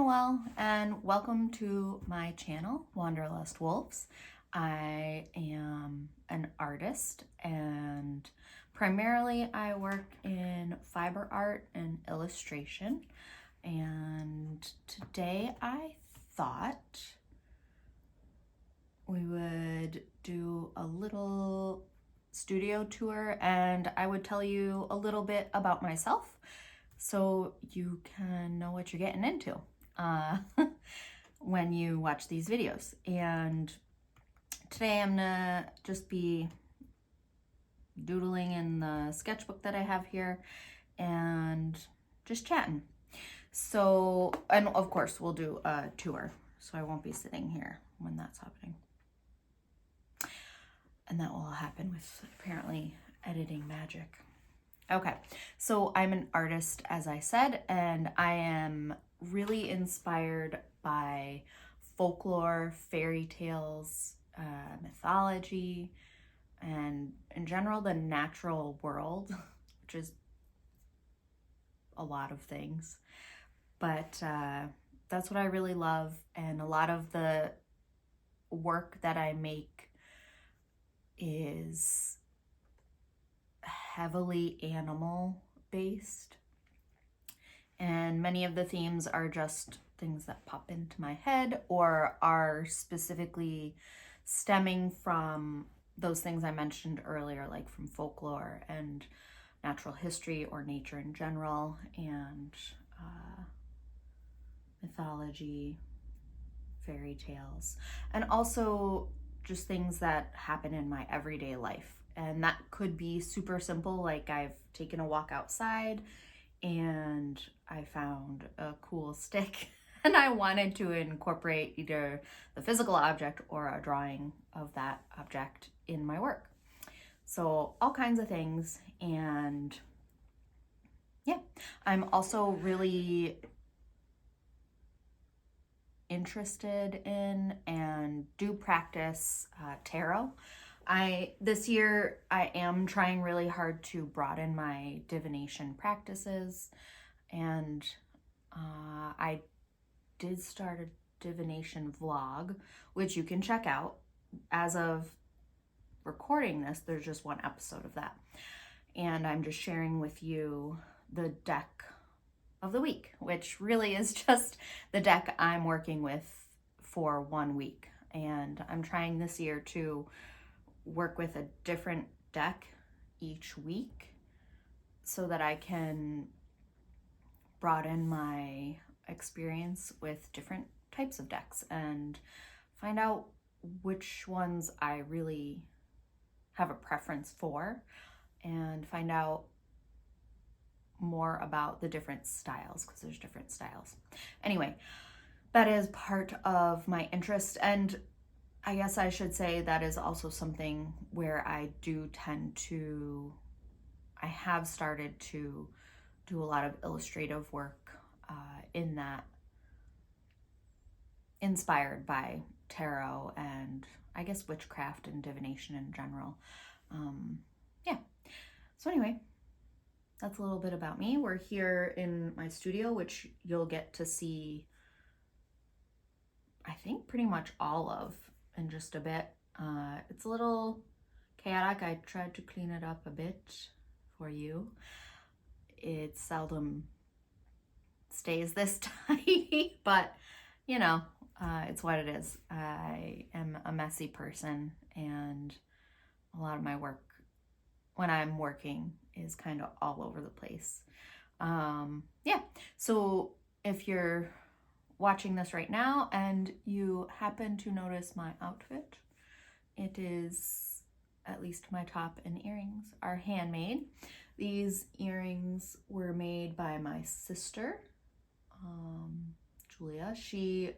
Noël and welcome to my channel, Wanderlust Woolves. I am an artist and primarily I work in fiber art and illustration. And today I thought we would do a little studio tour and I would tell you a little bit about myself so you can know what you're getting into when you watch these videos. And today I'm gonna just be doodling in the sketchbook that I have here and just chatting. So, and of course we'll do a tour, so I won't be sitting here when that's happening. And that will happen with apparently editing magic. Okay, so I'm an artist, as I said, and I am really inspired by folklore, fairy tales, mythology, and in general, the natural world, which is a lot of things. But that's what I really love, and a lot of the work that I make is heavily animal based, and many of the themes are just things that pop into my head or are specifically stemming from those things I mentioned earlier, like from folklore and natural history or nature in general, and mythology, fairy tales, and also just things that happen in my everyday life. And that could be super simple, like I've taken a walk outside and I found a cool stick and I wanted to incorporate either the physical object or a drawing of that object in my work. So all kinds of things. And yeah, I'm also really interested in and do practice tarot. This year I am trying really hard to broaden my divination practices, and I did start a divination vlog, which you can check out. As of recording this, there's just one episode of that, and I'm just sharing with you the deck of the week, which really is just the deck I'm working with for 1 week. And I'm trying this year to work with a different deck each week so that I can broaden my experience with different types of decks and find out which ones I really have a preference for, and find out more about the different styles, because there's different styles. Anyway, that is part of my interest, and I guess I should say that is also something where I have started to do a lot of illustrative work in that, inspired by tarot and I guess witchcraft and divination in general. Yeah, so anyway, that's a little bit about me. We're here in my studio, which you'll get to see, I think, pretty much all of in just a bit. It's a little chaotic. I tried to clean it up a bit for you. It seldom stays this tidy, but you know, it's what it is. I am a messy person, and a lot of my work when I'm working is kind of all over the place. Yeah, so if you're watching this right now and you happen to notice my outfit, it is, at least my top and earrings are handmade. These earrings were made by my sister, Julia. She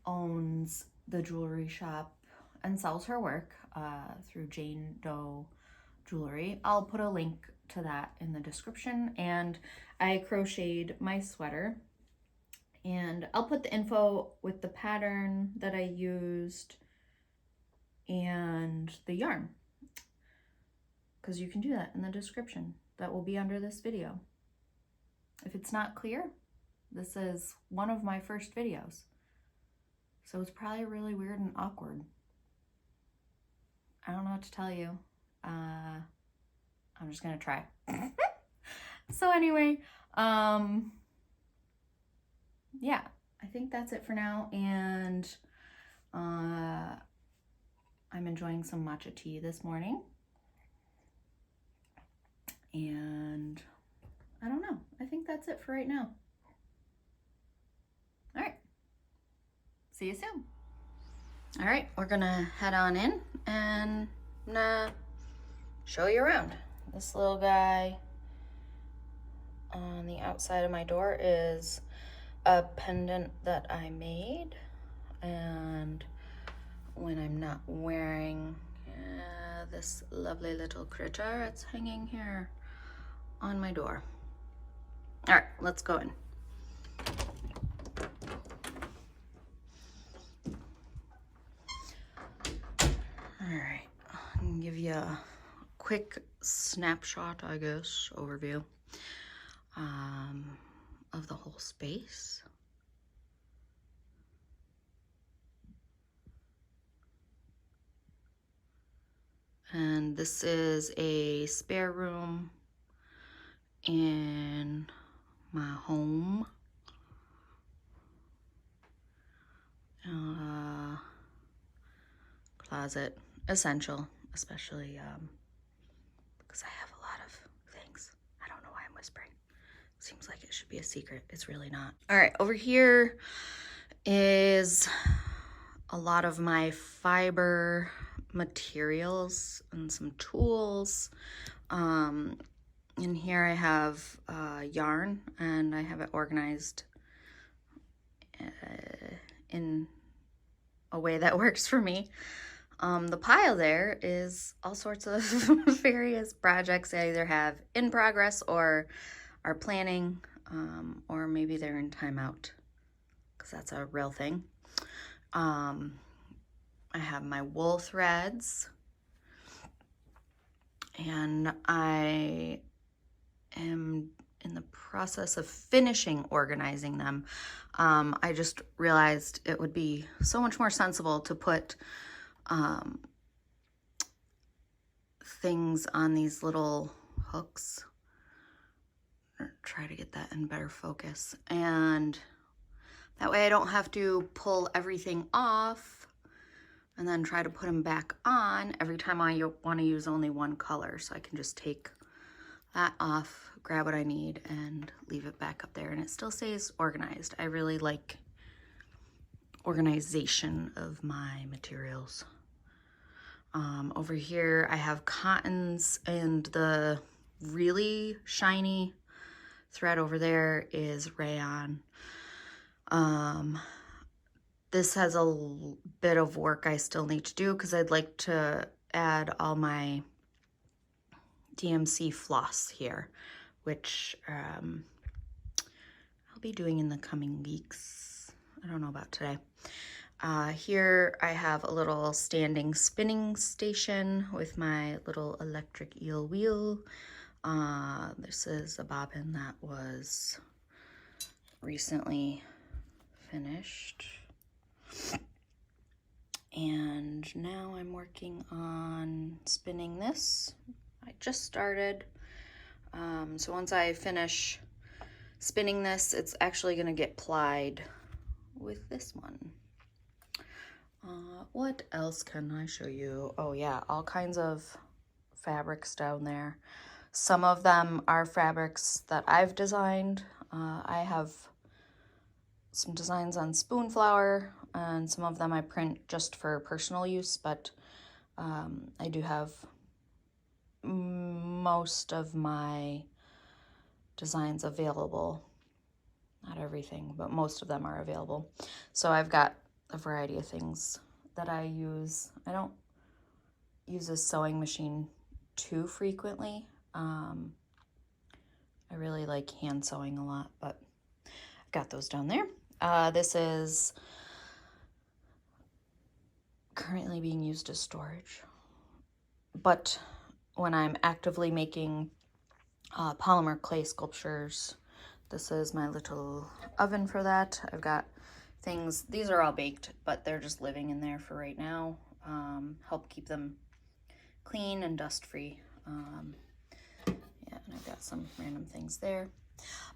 owns the jewelry shop and sells her work through Jane Doe Jewelry. I'll put a link to that in the description. And I crocheted my sweater, and I'll put the info with the pattern that I used and the yarn, because you can do that in the description. That will be under this video. If it's not clear, This is one of my first videos. So it's probably really weird and awkward. I don't know what to tell you. I'm just gonna try. So anyway, yeah, I think that's it for now. And I'm enjoying some matcha tea this morning. And I don't know. I think that's it for right now. All right. See you soon. All right, we're gonna head on in and I'm gonna show you around. This little guy on the outside of my door is a pendant that I made, and when I'm not wearing this lovely little critter, it's hanging here on my door. All right, let's go in. All right, I'm gonna give you a quick snapshot, I guess, overview of the whole space. And this is a spare room in my home. Closet, essential, especially because I have a lot of things. I don't know why I'm whispering. Seems like it should be a secret. It's really not. All right, over here is a lot of my fiber materials and some tools. In here I have yarn, and I have it organized in a way that works for me. The pile there is all sorts of various projects I either have in progress or are planning, or maybe they're in timeout, because that's a real thing. I have my wool threads, and I am in the process of finishing organizing them. I just realized it would be so much more sensible to put things on these little hooks, or try to get that in better focus, and that way I don't have to pull everything off and then try to put them back on every time I want to use only one color. So I can just take that off, grab what I need, and leave it back up there, and it still stays organized. I really like organization of my materials. Over here I have cottons, and the really shiny thread over there is rayon. This has a bit of work I still need to do, because I'd like to add all my DMC floss here, which I'll be doing in the coming weeks. I don't know about today. Here I have a little standing spinning station with my little electric eel wheel. This is a bobbin that was recently finished. And now I'm working on spinning this. I just started. So once I finish spinning this, it's actually going to get plied with this one. What else can I show you? Oh yeah, all kinds of fabrics down there. Some of them are fabrics that I've designed. I have some designs on spoon flower, and some of them I print just for personal use, but I do have most of my designs available. Not everything, but most of them are available. So I've got a variety of things that I use. I don't use a sewing machine too frequently. I really like hand sewing a lot, but I've got those down there. This is currently being used as storage, but when I'm actively making polymer clay sculptures, This is my little oven for that. I've got things, these are all baked, but they're just living in there for right now. Help keep them clean and dust free. Yeah, and I've got some random things there.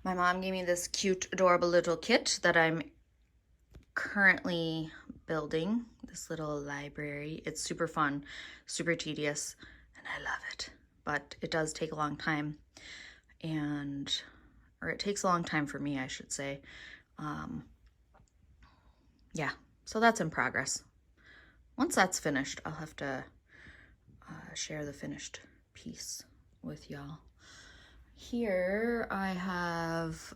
My mom gave me this cute, adorable little kit that I'm currently building, this little library. It's super fun, super tedious, and I love it. But it does take a long time, or it takes a long time for me, I should say. Yeah, so that's in progress. Once that's finished, I'll have to share the finished piece with y'all. Here I have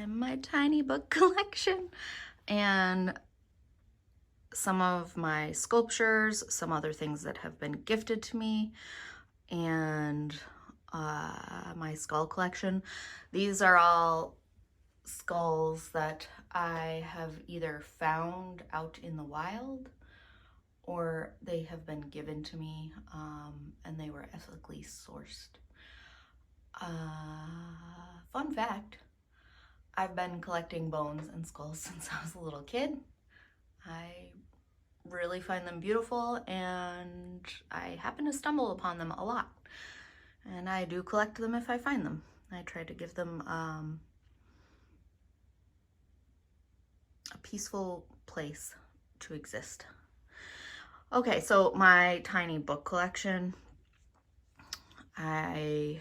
my tiny book collection and some of my sculptures, some other things that have been gifted to me, and my skull collection. These are all skulls that I have either found out in the wild or they have been given to me, and they were ethically sourced. Fun fact, I've been collecting bones and skulls since I was a little kid. I really find them beautiful, and I happen to stumble upon them a lot. And I do collect them if I find them. I try to give them a peaceful place to exist. Okay, so my tiny book collection. I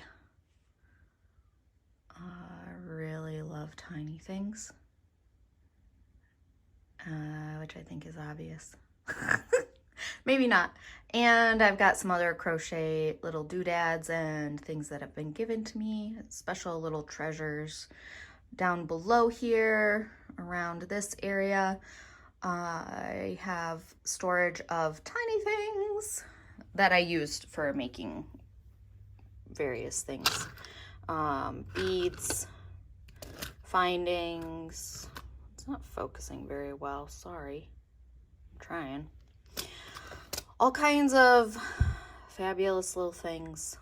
really love tiny things, which I think is obvious. Maybe not. And I've got some other crochet little doodads and things that have been given to me, special little treasures down below here around this area. I have storage of tiny things that I used for making various things. Beads, findings. It's not focusing very well, sorry. I'm trying. All kinds of fabulous little things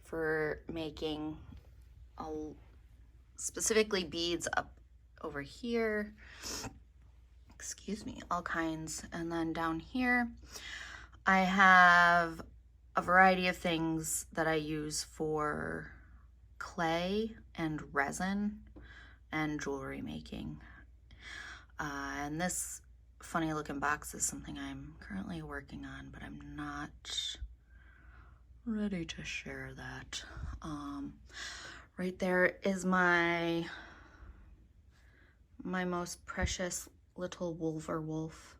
for making, specifically beads up over here. Excuse me, all kinds. And then down here, I have a variety of things that I use for clay and resin and jewelry making. And this funny looking box is something I'm currently working on, but I'm not ready to share that. Right there is my most precious little wolf.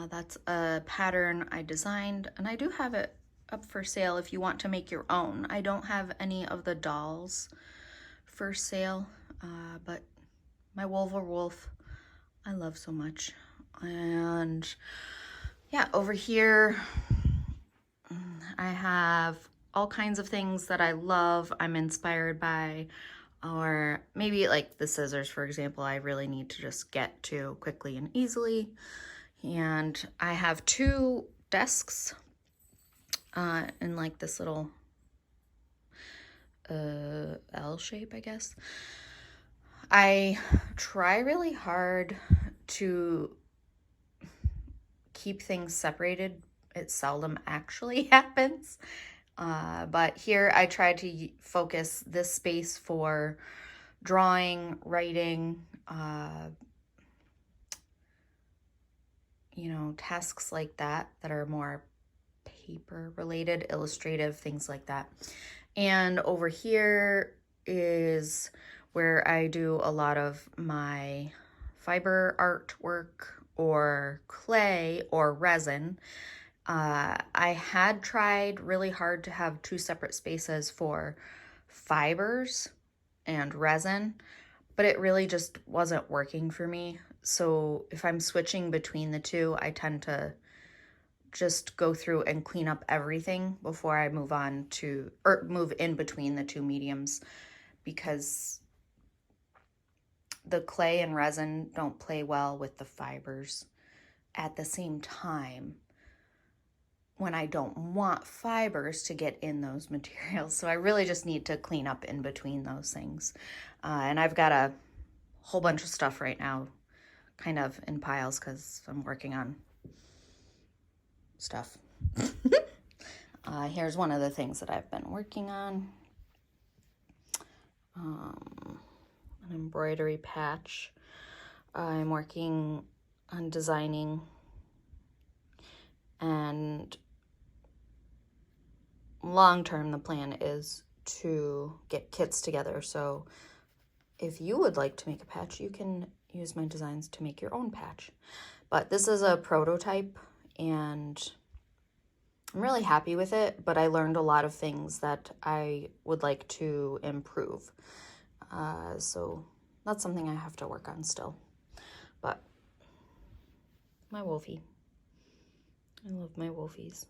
That's a pattern I designed, and I do have it up for sale if you want to make your own. I don't have any of the dolls for sale, but my wolf I love so much. And yeah, over here I have all kinds of things that I love, I'm inspired by, or maybe like the scissors, for example, I really need to just get to quickly and easily. And I have two desks in like this little L shape, I guess. I try really hard to keep things separated. It seldom actually happens. But here I try to focus this space for drawing, writing, tasks like that are more paper related, illustrative, things like that. And over here is where I do a lot of my fiber artwork or clay or resin. I had tried really hard to have two separate spaces for fibers and resin, but it really just wasn't working for me. So if I'm switching between the two, I tend to just go through and clean up everything before I move on to, or move in between the two mediums, because the clay and resin don't play well with the fibers at the same time when I don't want fibers to get in those materials. So I really just need to clean up in between those things. And I've got a whole bunch of stuff right now kind of in piles because I'm working on stuff. Here's one of the things that I've been working on. An embroidery patch. I'm working on designing, and long term the plan is to get kits together. So if you would like to make a patch, you can use my designs to make your own patch. But this is a prototype and I'm really happy with it, but I learned a lot of things that I would like to improve. So that's something I have to work on still. But my Wolfie. I love my Wolfies.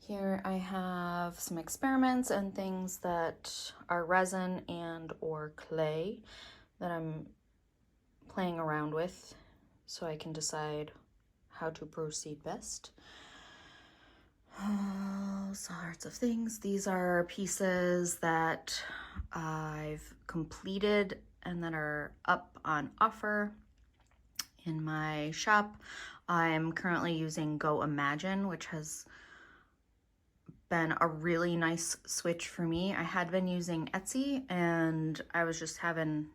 Here I have some experiments and things that are resin and or clay that I'm playing around with so I can decide how to proceed best. All sorts of things. These are pieces that I've completed and that are up on offer in my shop. I'm currently using Go Imagine, which has been a really nice switch for me. I had been using Etsy and I was just having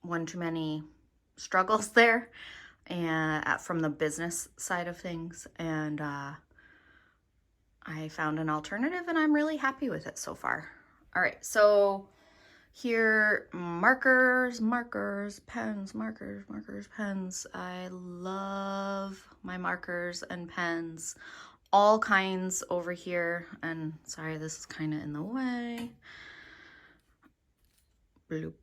one too many struggles there and from the business side of things, and I found an alternative and I'm really happy with it so far. All right, so here, markers, pens, pens. I love my markers and pens, all kinds over here. And sorry, this is kind of in the way. Bloop.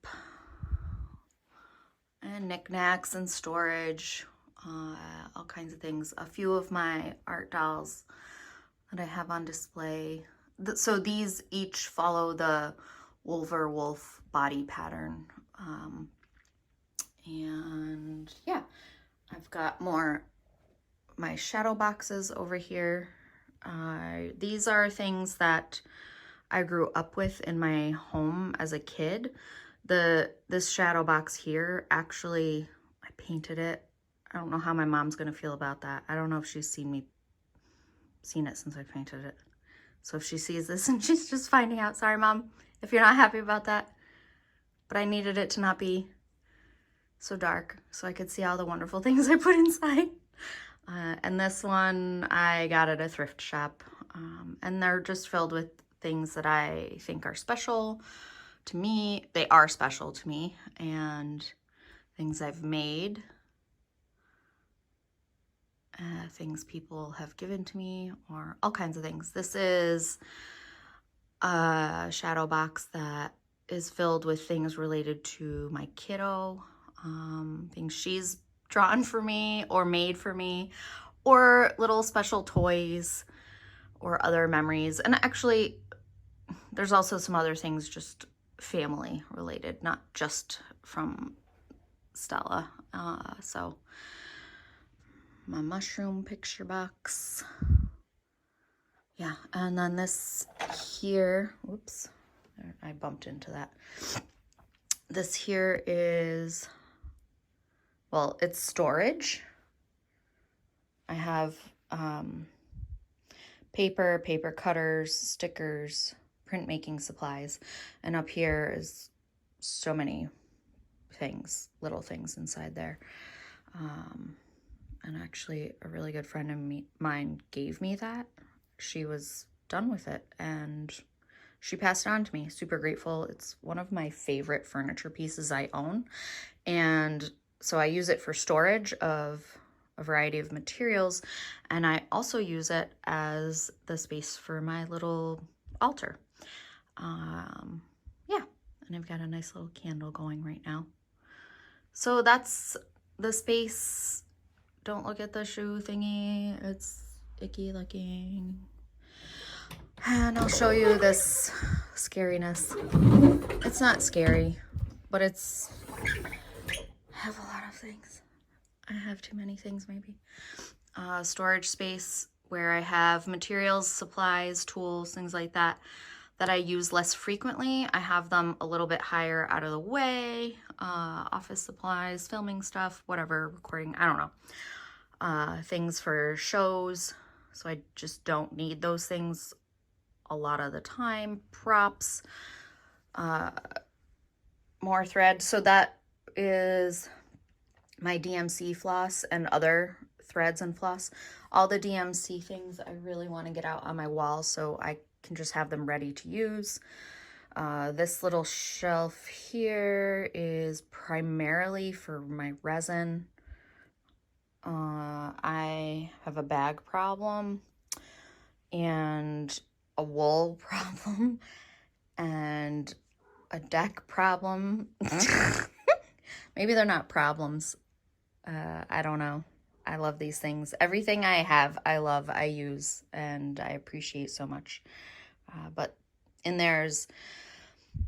And knickknacks and storage, all kinds of things. A few of my art dolls that I have on display. So these each follow the Wolver Wolf body pattern. And yeah, I've got more my shadow boxes over here. These are things that I grew up with in my home as a kid. This shadow box here, actually, I painted it. I don't know how my mom's gonna feel about that. I don't know if she's seen it since I painted it. So if she sees this and she's just finding out, sorry Mom, if you're not happy about that. But I needed it to not be so dark so I could see all the wonderful things I put inside. And this one I got at a thrift shop. And they're just filled with things that I think are special to me. They are special to me, and things I've made, things people have given to me, or all kinds of things. This is a shadow box that is filled with things related to my kiddo, things she's drawn for me or made for me, or little special toys or other memories. And actually, there's also some other things just family related, not just from Stella. So my mushroom picture box. Yeah, and then this here, whoops, I bumped into that. This here is, well, it's storage. I have paper cutters, stickers, printmaking supplies, and up here is so many things, little things inside there. And actually a really good friend of mine gave me that. She was done with it and she passed it on to me. Super grateful. It's one of my favorite furniture pieces I own. And so I use it for storage of a variety of materials. And I also use it as the space for my little altar. Yeah, and I've got a nice little candle going right now. So that's the space. Don't look at the shoe thingy. It's icky looking. And I'll show you this scariness. It's not scary, but I have a lot of things. I have too many things maybe. storage space where I have materials, supplies, tools, things like that I use less frequently. I have them a little bit higher out of the way, office supplies, filming stuff, whatever, recording, I don't know, things for shows. So I just don't need those things a lot of the time. Props, more thread. So that is my DMC floss and other threads and floss. All the DMC things I really want to get out on my wall so I can just have them ready to use. This little shelf here is primarily for my resin. I have a bag problem and a wool problem and a deck problem. Maybe they're not problems. I don't know. I love these things. Everything I have, I love, I use, and I appreciate so much. But in there's,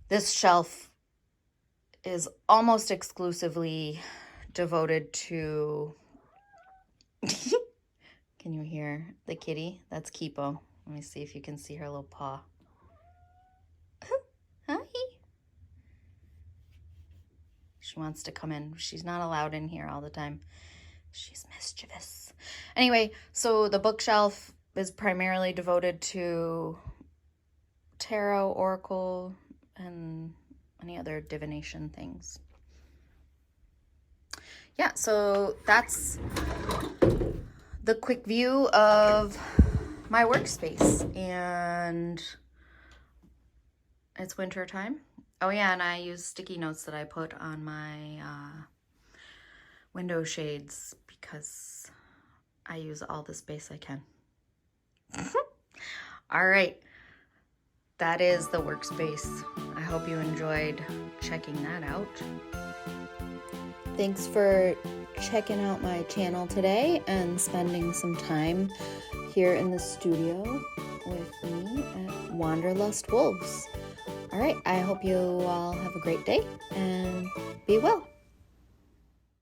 this shelf is almost exclusively devoted to, can you hear the kitty? That's Kipo. Let me see if you can see her little paw. Hi. She wants to come in. She's not allowed in here all the time. She's mischievous. Anyway, so the bookshelf is primarily devoted to tarot, oracle, and any other divination things. Yeah, so that's the quick view of my workspace, and it's winter time. Oh yeah, and I use sticky notes that I put on my window shades because I use all the space I can. All right, that is the workspace. I hope you enjoyed checking that out. Thanks for checking out my channel today and spending some time here in the studio with me at Wanderlust Wolves. All right, I hope you all have a great day and be well.